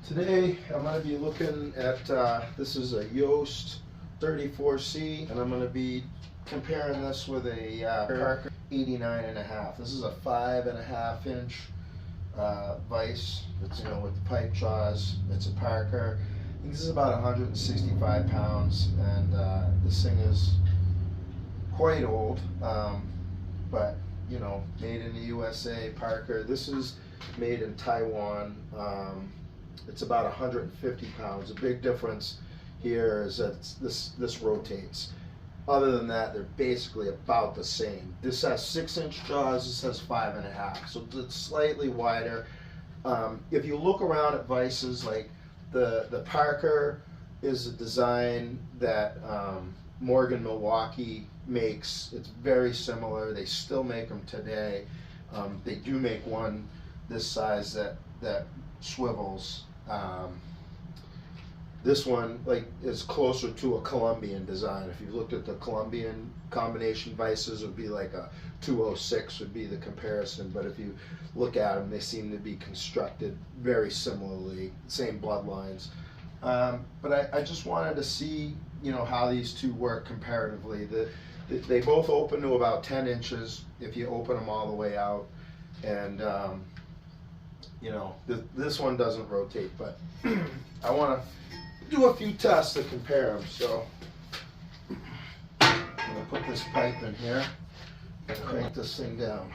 Today I'm going to be looking at, this is a Yost 34C, and I'm going to be comparing this with a Parker 89.5. This is a 5.5 inch vise. It's, you know, with the pipe jaws. It's a Parker. I think this is about 165 pounds, and this thing is quite old, but you know, made in the USA. Parker. This is made in Taiwan. It's about 150 pounds. The big difference here is that this rotates. Other than that, they're basically about the same. This has 6-inch jaws, this has 5.5, so it's slightly wider. If you look around at vises, like the Parker is a design that Morgan Milwaukee makes. It's very similar. They still make them today. They do make one this size that swivels. This one is closer to a Colombian design. If you looked at the Colombian combination vises, it would be like a 206 would be the comparison. But if you look at them, they seem to be constructed very similarly, same bloodlines. But I just wanted to see, you know, how these two work comparatively. They both open to about 10 inches if you open them all the way out, and you know, this one doesn't rotate, but I want to do a few tests to compare them. So I'm going to put this pipe in here and crank this thing down.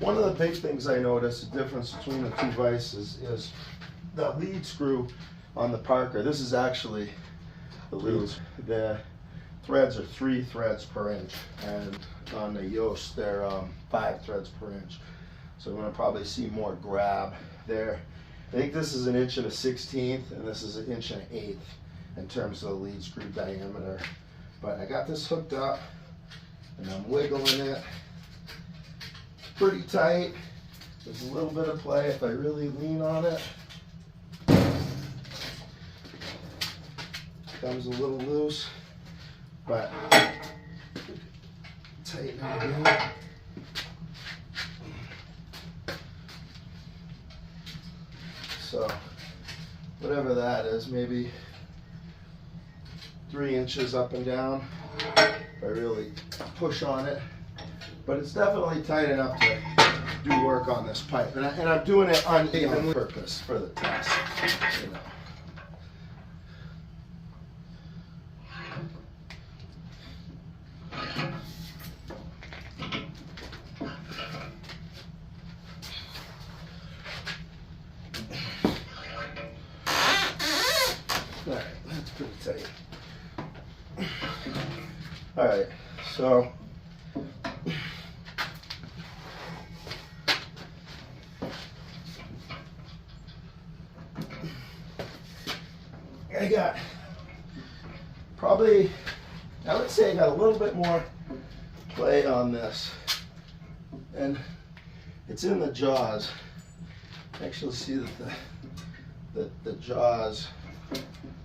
One of the big things I noticed, the difference between the two vices, is the lead screw on the Parker. This is actually the lead. The threads are 3 threads per inch, and on the Yost they're 5 threads per inch. So we're going to probably see more grab there. I think this is 1/16", and this is 1 1/8 in terms of the lead screw diameter. But I got this hooked up, and I'm wiggling it. Pretty tight. There's a little bit of play if I really lean on it. Comes a little loose, but tighten it again. So whatever that is, maybe 3 inches up and down if I really push on it. But it's definitely tight enough to do work on this pipe, and I'm doing it on purpose for the test, you know. All right, that's pretty tight. All right, so I got probably, I would say I got a little bit more play on this, and it's in the jaws. Actually see that the jaws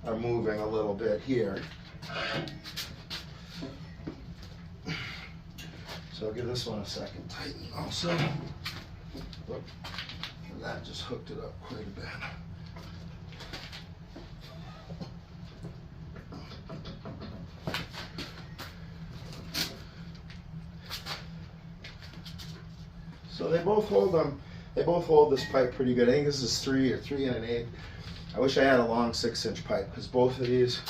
are moving a little bit here. So I'll give this one a second tighten also. And that just hooked it up quite a bit. So they both hold them. They both hold this pipe pretty good. I think this is 3 or 3 1/8. I wish I had a long 6-inch pipe, because both of these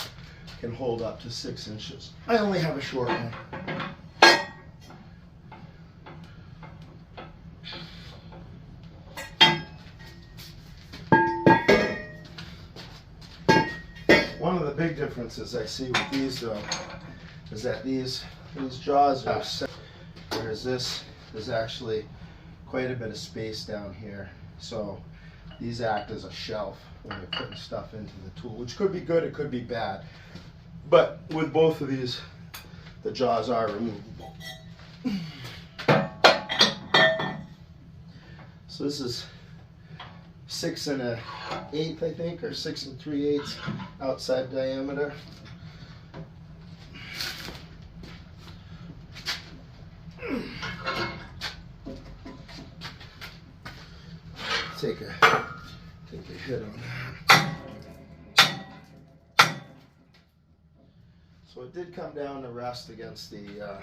can hold up to 6 inches. I only have a short one. One of the big differences I see with these, though, is that these jaws are set, whereas this is actually quite a bit of space down here. So these act as a shelf when you're putting stuff into the tool, which could be good, it could be bad. But with both of these, the jaws are removable. So this is 6 1/8, I think, or 6 3/8 outside diameter. take a hit on that. So it did come down to rest against the jaw.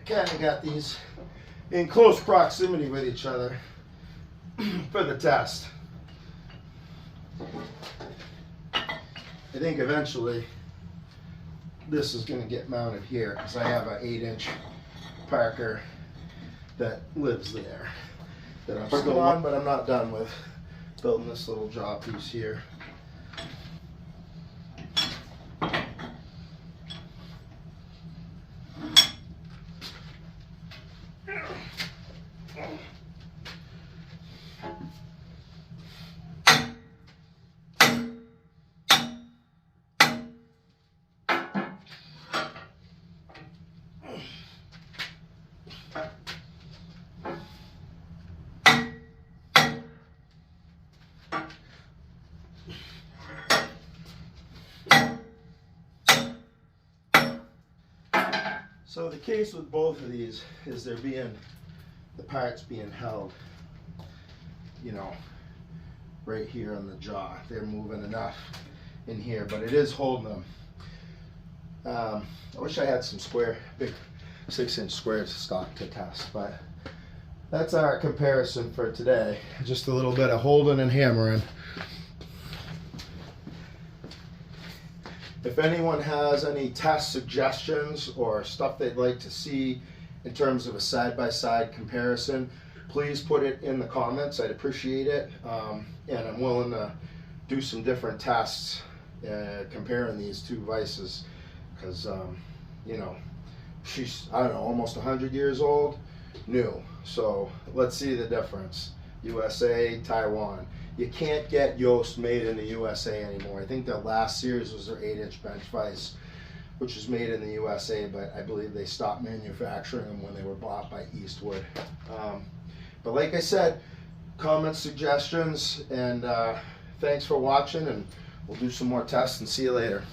Kind of got these in close proximity with each other for the test. I think eventually this is going to get mounted here because I have an 8-inch Parker that lives there that I'm still on, but I'm not done with building this little jaw piece here. So the case with both of these is the parts being held, you know, right here on the jaw. They're moving enough in here, but it is holding them. I wish I had some big 6-inch squares stock to test, but that's our comparison for today. Just a little bit of holding and hammering. If anyone has any test suggestions or stuff they'd like to see in terms of a side-by-side comparison, please put it in the comments. I'd appreciate it. And I'm willing to do some different tests comparing these two vises because, you know, she's, I don't know, almost 100 years old, new. So let's see the difference. USA, Taiwan. You can't get Yost made in the USA anymore. I think their last series was their 8-inch bench vise, which was made in the USA, but I believe they stopped manufacturing them when they were bought by Eastwood. But like I said, comments, suggestions, and thanks for watching, and we'll do some more tests and see you later.